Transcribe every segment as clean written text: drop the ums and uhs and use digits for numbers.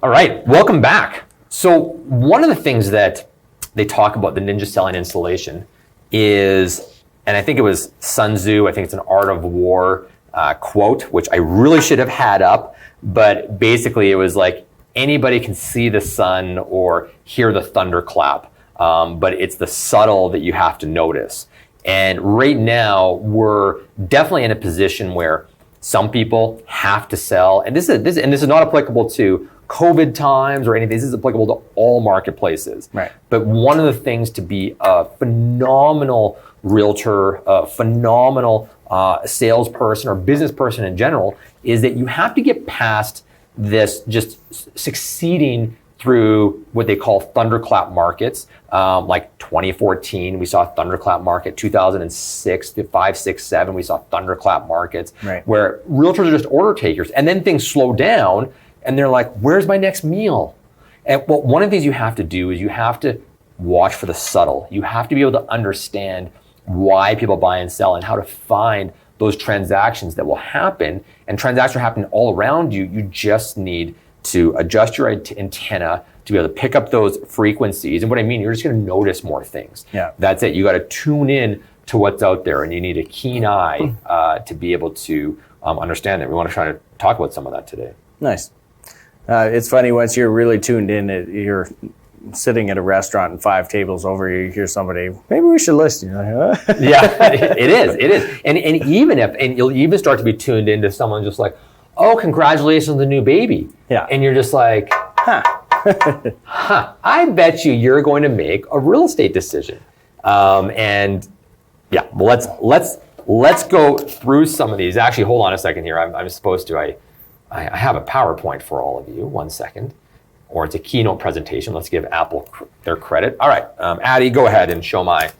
All right, welcome back. So one of the things that they talk about the ninja selling installation is, and I think it was Sun Tzu, I think it's an Art of War quote, which I really should have had up, but basically it was like, anybody can see the sun or hear the thunderclap, but it's the subtle that you have to notice. And right now, we're definitely in a position where some people have to sell, and this is not applicable to COVID times or anything. This is applicable to all marketplaces. Right. But one of the things to be a phenomenal realtor, a phenomenal salesperson or business person in general, is that you have to get past this just succeeding through what they call thunderclap markets. Like 2014, we saw a thunderclap market. 2006 to 5, 6, 7, we saw thunderclap markets, right, where realtors are just order takers. And then things slow down and they're like, where's my next meal? And well, one of the things you have to do is you have to watch for the subtle. You have to be able to understand why people buy and sell and how to find those transactions that will happen. And transactions are happening all around you. You just need to adjust your antenna to be able to pick up those frequencies. And what I mean, you're just going to notice more things. Yeah. That's it. You got to tune in to what's out there, and you need a keen eye to be able to understand that. We want to try to talk about some of that today. Nice. It's funny, once you're really tuned in, you're sitting at a restaurant and 5 tables over, you hear somebody, maybe we should listen. You're like, huh? Yeah, it is. And even you'll even start to be tuned into someone just like, oh, congratulations on the new baby. Yeah. And you're just like, I bet you're going to make a real estate decision. And yeah, well, let's go through some of these. Actually, hold on a second here. I'm supposed to, I have a PowerPoint for all of you. 1 second. Or it's a keynote presentation. Let's give Apple their credit. All right, Addie, go ahead and show my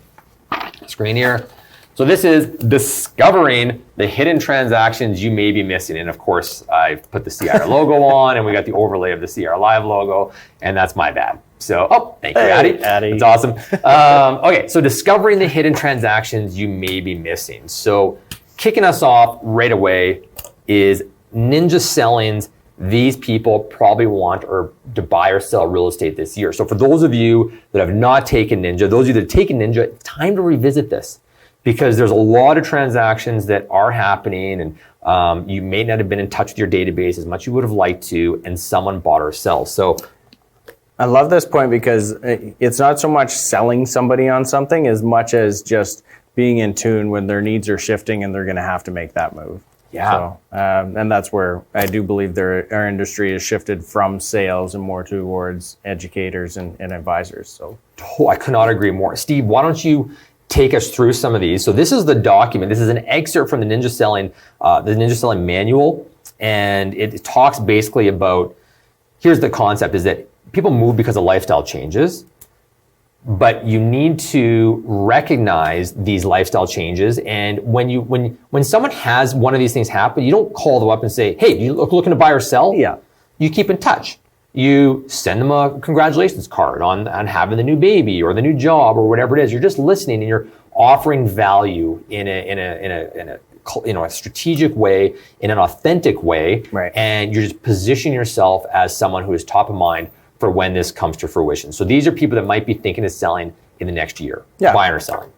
screen here. So this is discovering the hidden transactions you may be missing. And of course, I've put the CR logo on, and we got the overlay of the CR Live logo, and that's my bad. So, thank you, Addie. That's awesome. Okay, so discovering the hidden transactions you may be missing. So kicking us off right away is ninja sellings. These people probably want to buy or sell real estate this year. So for those of you that have not taken Ninja, those of you that have taken Ninja, it's time to revisit this, because there's a lot of transactions that are happening, and you may not have been in touch with your database as much as you would have liked to, and someone bought or sells. So I love this point, because it's not so much selling somebody on something as much as just being in tune when their needs are shifting and they're going to have to make that move. Yeah. So, and that's where I do believe our industry has shifted from sales and more towards educators and advisors. So I could not agree more. Steve, why don't you take us through some of these? So this is the document. This is an excerpt from the Ninja Selling Manual, and it talks basically about, here's the concept, is that people move because of lifestyle changes. But you need to recognize these lifestyle changes, and when someone has one of these things happen, you don't call them up and say, "Hey, you looking to buy or sell?" Yeah. You keep in touch. You send them a congratulations card on having the new baby or the new job or whatever it is. You're just listening, and you're offering value in a strategic way, in an authentic way, right, and you're just positioning yourself as someone who is top of mind for when this comes to fruition. So these are people that might be thinking of selling in the next year, buying or selling.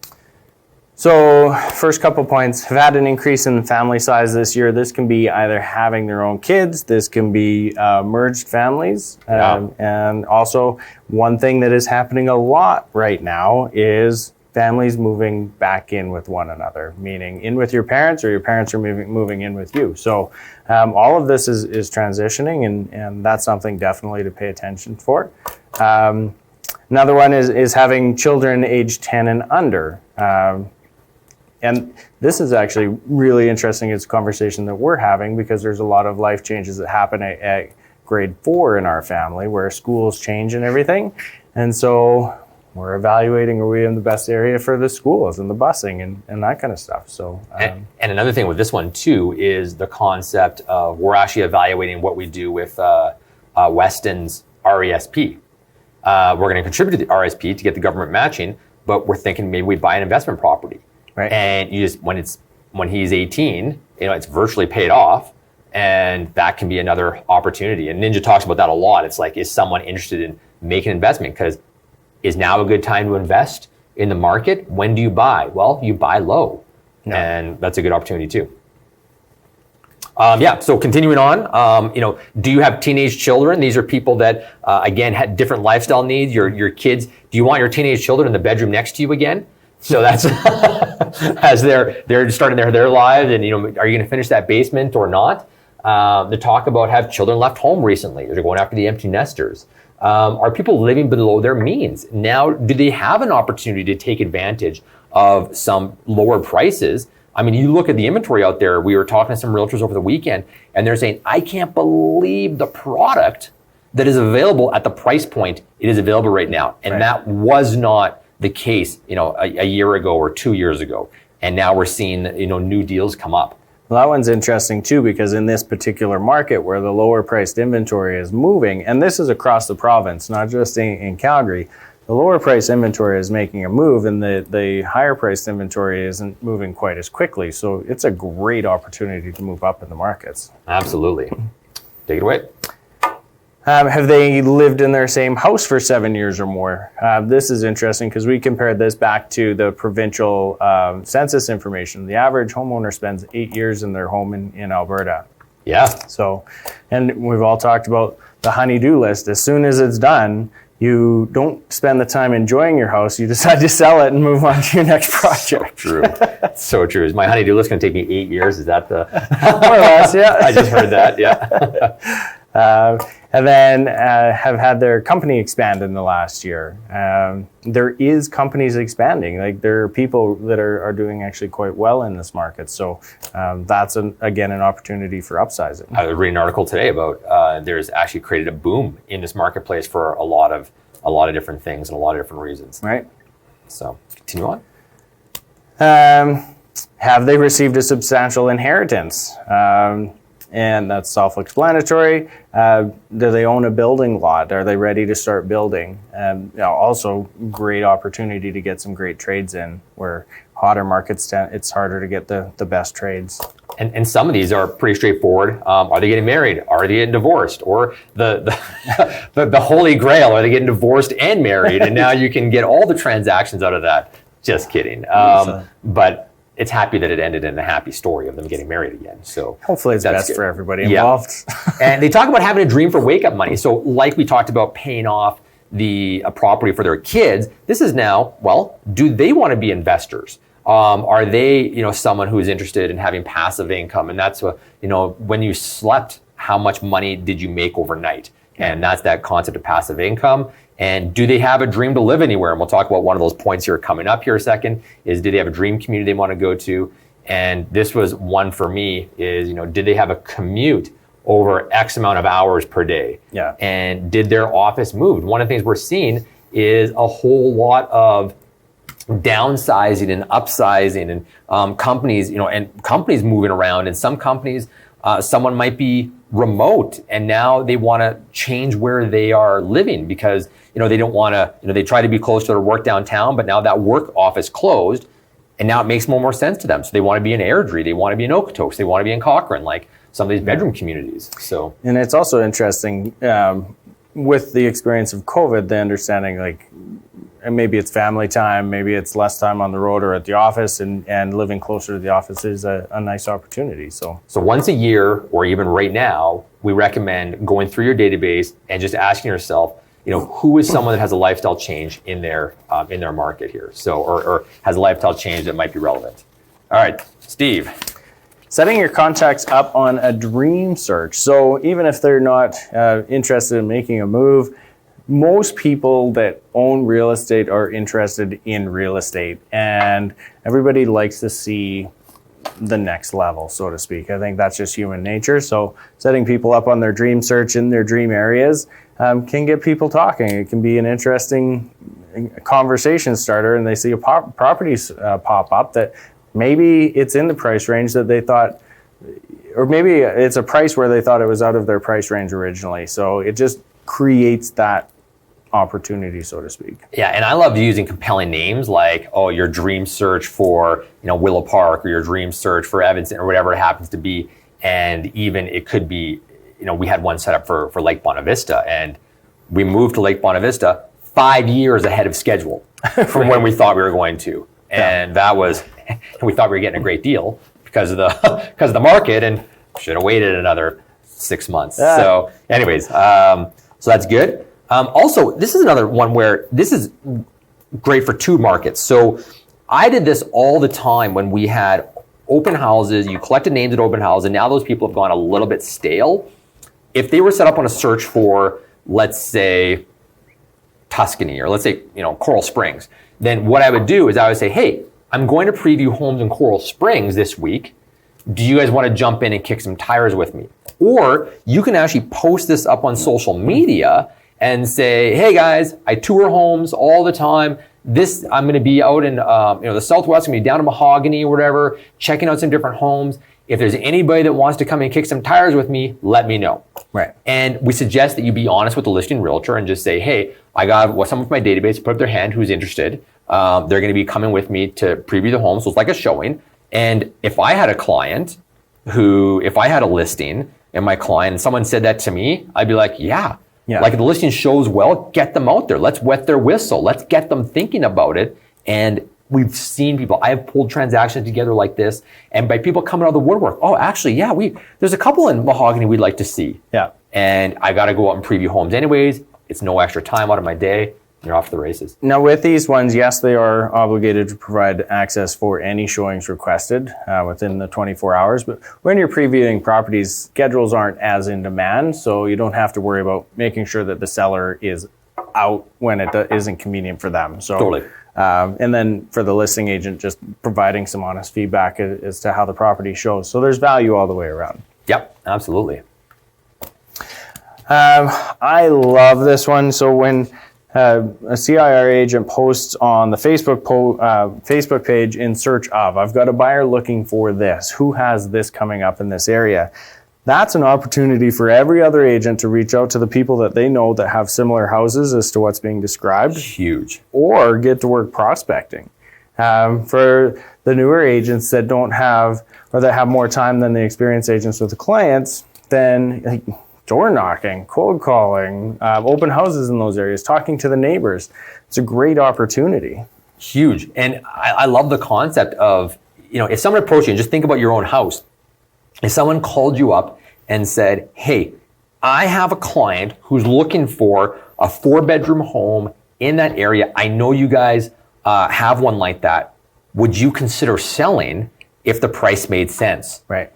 So first couple points, have had an increase in family size this year. This can be either having their own kids, this can be merged families. And also one thing that is happening a lot right now is families moving back in with one another, meaning in with your parents, or your parents are moving in with you. So all of this is transitioning, and that's something definitely to pay attention for. Another one is having children age 10 and under. And this is actually really interesting. It's a conversation that we're having, because there's a lot of life changes that happen at grade 4 in our family, where schools change and everything. And so we're evaluating, are we in the best area for the schools and the busing and that kind of stuff. So, and another thing with this one too is the concept of, we're actually evaluating what we do with Weston's RESP. We're going to contribute to the RSP to get the government matching, but we're thinking maybe we buy an investment property. Right. And you just, when he's 18, it's virtually paid off, And that can be another opportunity. And Ninja talks about that a lot. It's like, is someone interested in making an investment? Because is now a good time to invest in the market? When do you buy? Well, you buy low. Yeah. And that's a good opportunity too. So continuing on, do you have teenage children? These are people that, again, had different lifestyle needs. Your kids, do you want your teenage children in the bedroom next to you again? So that's as they're starting their lives, and are you going to finish that basement or not? The talk about have children left home recently. They're going after the empty nesters. Are people living below their means? Now, do they have an opportunity to take advantage of some lower prices? I mean, you look at the inventory out there. We were talking to some realtors over the weekend, and they're saying, I can't believe the product that is available at the price point it is available right now. And that was not the case, a year ago or 2 years ago. And now we're seeing, new deals come up. Well, that one's interesting too, because in this particular market where the lower priced inventory is moving, and this is across the province, not just in Calgary, the lower priced inventory is making a move, and the higher priced inventory isn't moving quite as quickly. So it's a great opportunity to move up in the markets. Absolutely. Take it away. Have they lived in their same house for 7 years or more? This is interesting because we compared this back to the provincial census information. The average homeowner spends 8 years in their home in Alberta. Yeah. So, and we've all talked about the honey-do list. As soon as it's done, you don't spend the time enjoying your house. You decide to sell it and move on to your next project. True. So true. Is my honey-do list going to take me 8 years? Is that the... More or less, yeah. I just heard that, yeah. And then have had their company expand in the last year. There is companies expanding. Like there are people that are doing actually quite well in this market. So that's, again, an opportunity for upsizing. I was reading an article today about there's actually created a boom in this marketplace for a lot of different things and a lot of different reasons. Right. So continue on. Have they received a substantial inheritance? And that's self-explanatory. Do they own a building lot? Are they ready to start building? Also, great opportunity to get some great trades in, where hotter markets, it's harder to get the best trades. And some of these are pretty straightforward. Are they getting married? Are they getting divorced? Or the holy grail, are they getting divorced and married? And now you can get all the transactions out of that. Just kidding. But it's happy that it ended in a happy story of them getting married again. So hopefully it's best for everybody involved. And they talk about having a dream for wake-up money. So like we talked about paying off a property for their kids, this is now, well, do they want to be investors? Are they, someone who is interested in having passive income? And that's when you slept, how much money did you make overnight? And that's that concept of passive income. And do they have a dream to live anywhere? And we'll talk about one of those points here coming up here a second, is do they have a dream community they want to go to? And this was one for me is, did they have a commute over X amount of hours per day? Yeah. And did their office move? One of the things we're seeing is a whole lot of downsizing and upsizing and companies, and companies moving around. And some companies, someone might be remote and now they want to change where they are living because, they don't want to, they try to be close to their work downtown, but now that work office closed and now it makes more sense to them. So they want to be in Airdrie, they want to be in Okotoks, they want to be in Cochrane, like some of these bedroom communities. So, and it's also interesting with the experience of COVID, the understanding and maybe it's family time, maybe it's less time on the road or at the office, and living closer to the office is a nice opportunity. So once a year, or even right now, we recommend going through your database and just asking yourself, who is someone that has a lifestyle change in their market here? So, or has a lifestyle change that might be relevant. All right, Steve. Setting your contacts up on a dream search. So even if they're not interested in making a move, most people that own real estate are interested in real estate, and everybody likes to see the next level, so to speak. I think that's just human nature. So setting people up on their dream search in their dream areas can get people talking. It can be an interesting conversation starter, and they see a properties pop up that maybe it's in the price range that they thought, or maybe it's a price where they thought it was out of their price range originally. So it just creates that opportunity, so to speak. Yeah, and I love using compelling names like, your dream search for, Willow Park, or your dream search for Evanston, or whatever it happens to be. And even it could be, we had one set up for Lake Bonavista, and we moved to Lake Bonavista 5 years ahead of schedule from when we thought we were going to. And that was, we thought we were getting a great deal because of the market, and should have waited another 6 months. So anyways, so that's good. Also, this is another one where this is great for two markets. So I did this all the time when we had open houses. You collected names at open houses, and now those people have gone a little bit stale. If they were set up on a search for, let's say, Tuscany, or let's say, Coral Springs, then what I would do is I would say, hey, I'm going to preview homes in Coral Springs this week. Do you guys want to jump in and kick some tires with me? Or you can actually post this up on social media and say, hey guys, I tour homes all the time. I'm going to be out in the Southwest, I'm going to be down in Mahogany or whatever, checking out some different homes. If there's anybody that wants to come and kick some tires with me, let me know. Right. And we suggest that you be honest with the listing realtor and just say, hey, I got someone from my database, put up their hand who's interested. They're going to be coming with me to preview the home. So it's like a showing. And if I had a client if I had a listing and my client, someone said that to me, I'd be like, yeah. Like if the listing shows well, get them out there. Let's wet their whistle. Let's get them thinking about it. And we've seen people, I have pulled transactions together like this, and by people coming out of the woodwork, oh, actually, yeah, there's a couple in Mahogany we'd like to see. Yeah. And I got to go out and preview homes anyways. It's no extra time out of my day. You're off to the races. Now with these ones, yes, they are obligated to provide access for any showings requested within the 24 hours. But when you're previewing properties, schedules aren't as in demand, so you don't have to worry about making sure that the seller is out when it isn't convenient for them. So, totally. And then for the listing agent, just providing some honest feedback as to how the property shows. So there's value all the way around. Yep, absolutely. I love this one. So when a CIR agent posts on the Facebook page in search of, I've got a buyer looking for this. Who has this coming up in this area? That's an opportunity for every other agent to reach out to the people that they know that have similar houses as to what's being described. Huge. Or get to work prospecting. For the newer agents that don't have, or that have more time than the experienced agents with the clients, then door knocking, cold calling, open houses in those areas, talking to the neighbors. It's a great opportunity. Huge. And I love the concept of, if someone approached you, and just think about your own house. If someone called you up and said, hey, I have a client who's looking for a 4-bedroom home in that area. I know you guys have one like that. Would you consider selling if the price made sense? Right.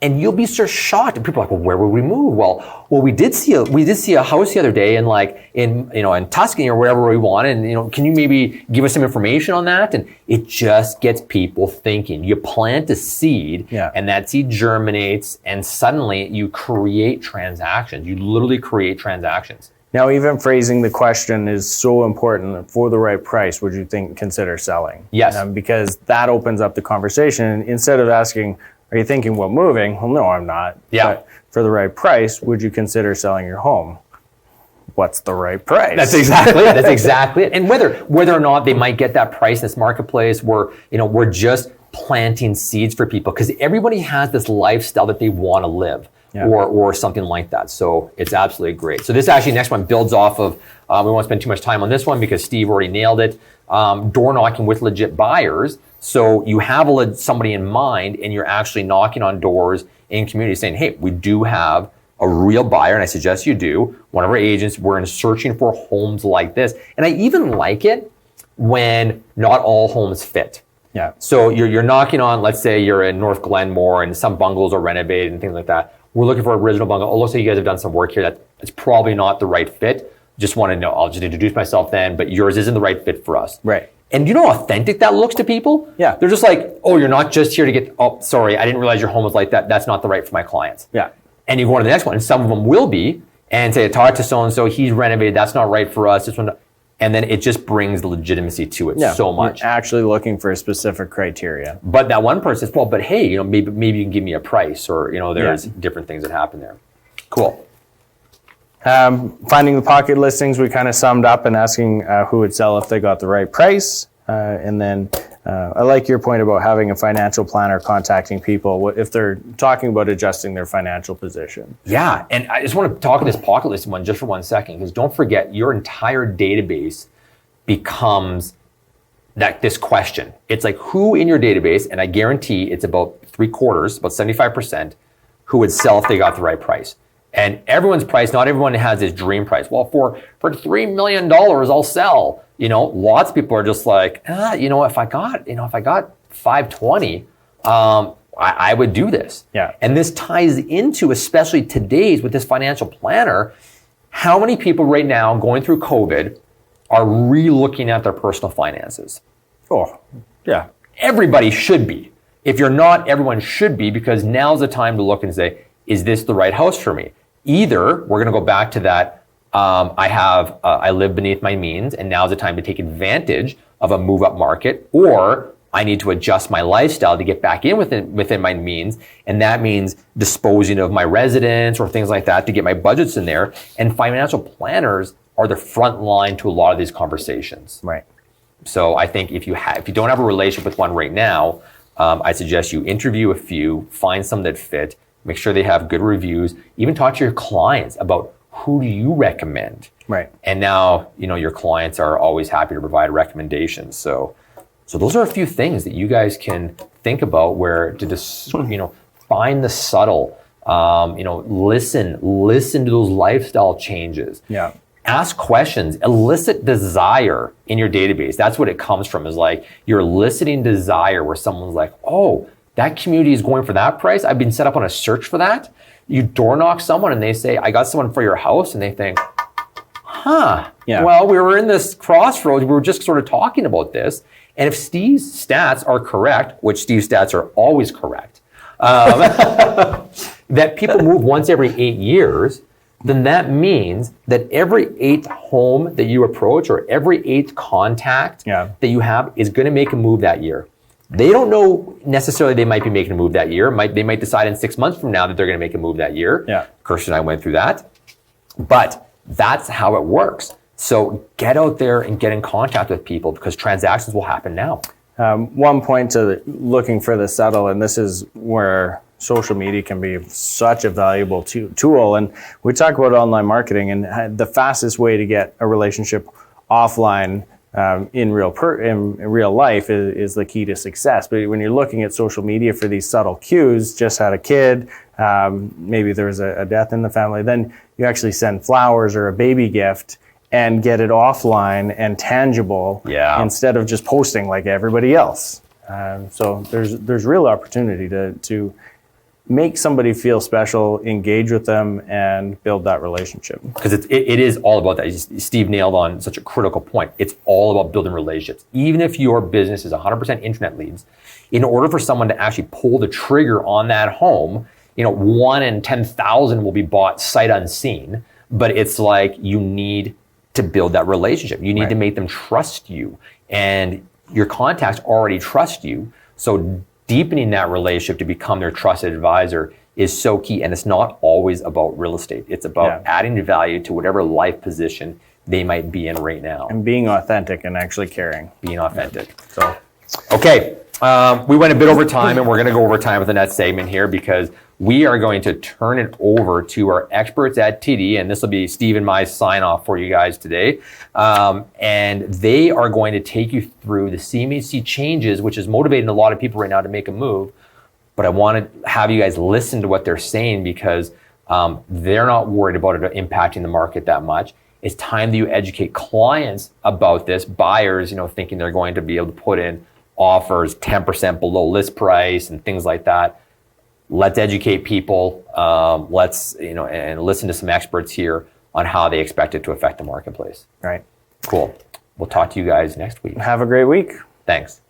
And you'll be so shocked. And people are like, well, where would we move? Well, we did see a house the other day in Tuscany or wherever we want. And, can you maybe give us some information on that? And it just gets people thinking. You plant a seed, and that seed germinates, and suddenly you create transactions. You literally create transactions. Now, even phrasing the question is so important. For the right price, would you consider selling? Yes. Because that opens up the conversation. Instead of asking, are you thinking about moving? Well, no, I'm not. Yeah. But for the right price, would you consider selling your home? What's the right price? That's exactly it. That's exactly it. And whether or not they might get that price in this marketplace, we're just planting seeds for people, because everybody has this lifestyle that they want to live. Or something like that. So it's absolutely great. So this actually next one builds off of, we won't spend too much time on this one because Steve already nailed it. Door knocking with legit buyers. So you have somebody in mind, and you're actually knocking on doors in communities saying, hey, we do have a real buyer, and I suggest you do. One of our agents, we're searching for homes like this. And I even like it when not all homes fit. Yeah. So you're knocking on, let's say you're in North Glenmore and some bungalows are renovated and things like that. We're looking for an original bungalow. Oh, looks like you guys have done some work here. That's probably not the right fit. Just want to know. I'll just introduce myself then, but yours isn't the right fit for us. Right. And you know how authentic that looks to people? Yeah. They're just like, oh, you're not just here to get, oh, sorry, I didn't realize your home was like that. That's not the right for my clients. Yeah. And you go on to the next one, and some of them will be, and say, talk to so-and-so, he's renovated, that's not right for us. This one, and then it just brings the legitimacy to it so much. You're actually looking for a specific criteria. But that one person says, well, but hey, maybe you can give me a price, or, there's different things that happen there. Cool. Finding the pocket listings, we kind of summed up and asking who would sell if they got the right price. And then I like your point about having a financial planner contacting people if they're talking about adjusting their financial position. Yeah, and I just want to talk about this pocket list one just for 1 second, because don't forget, your entire database becomes this question. It's like, who in your database, and I guarantee it's about 3/4, about 75%, who would sell if they got the right price. And everyone's price, not everyone has this dream price. Well, for $3 million, I'll sell. Lots of people are just like, if I got 520, I would do this. Yeah. And this ties into, especially today's with this financial planner, how many people right now going through COVID are re-looking at their personal finances? Oh, yeah. Everybody should be. If you're not, everyone should be, because now's the time to look and say, is this the right house for me? Either we're going to go back to that, I live beneath my means, and now's the time to take advantage of a move-up market, or I need to adjust my lifestyle to get back in within my means, and that means disposing of my residence or things like that to get my budgets in there. And financial planners are the front line to a lot of these conversations. Right. So I think if you don't have a relationship with one right now, I suggest you interview a few, find some that fit, make sure they have good reviews, even talk to your clients about who do you recommend. Right. And now, your clients are always happy to provide recommendations. So those are a few things that you guys can think about where to just, find the subtle, listen to those lifestyle changes. Yeah. Ask questions, elicit desire in your database. That's what it comes from, is like you're eliciting desire where someone's like, oh, that community is going for that price. I've been set up on a search for that. You door knock someone and they say, I got someone for your house. And they think, well, we were in this crossroads. We were just sort of talking about this. And if Steve's stats are correct, which Steve's stats are always correct, that people move once every 8 years, then that means that every 8th home that you approach or every 8th contact that you have is going to make a move that year. They don't know necessarily they might be making a move that year. They might decide in 6 months from now that they're going to make a move that year. Yeah. Kirsten and I went through that. But that's how it works. So get out there and get in contact with people, because transactions will happen now. One point to looking for the subtle, and this is where social media can be such a valuable tool. And we talk about online marketing, and the fastest way to get a relationship offline in real life is the key to success. But when you're looking at social media for these subtle cues, just had a kid, maybe there was a death in the family, then you actually send flowers or a baby gift and get it offline and tangible instead of just posting like everybody else. So there's real opportunity to make somebody feel special, engage with them, and build that relationship. Because it is all about that. Steve nailed on such a critical point. It's all about building relationships. Even if your business is 100% internet leads, in order for someone to actually pull the trigger on that home, 1 in 10,000 will be bought sight unseen, but it's like you need to build that relationship. You need to make them trust you, and your contacts already trust you. So deepening that relationship to become their trusted advisor is so key. And it's not always about real estate. It's about adding value to whatever life position they might be in right now. And being authentic and actually caring. Being authentic. So, okay. We went a bit over time, and we're going to go over time with the next segment here, because we are going to turn it over to our experts at TD, and this will be Steve and my sign off for you guys today. And they are going to take you through the CMHC changes, which is motivating a lot of people right now to make a move. But I want to have you guys listen to what they're saying, because they're not worried about it impacting the market that much. It's time that you educate clients about this, buyers, thinking they're going to be able to put in offers 10% below list price and things like that. Let's educate people. Let's, and listen to some experts here on how they expect it to affect the marketplace. Right. Cool. We'll talk to you guys next week. Have a great week. Thanks.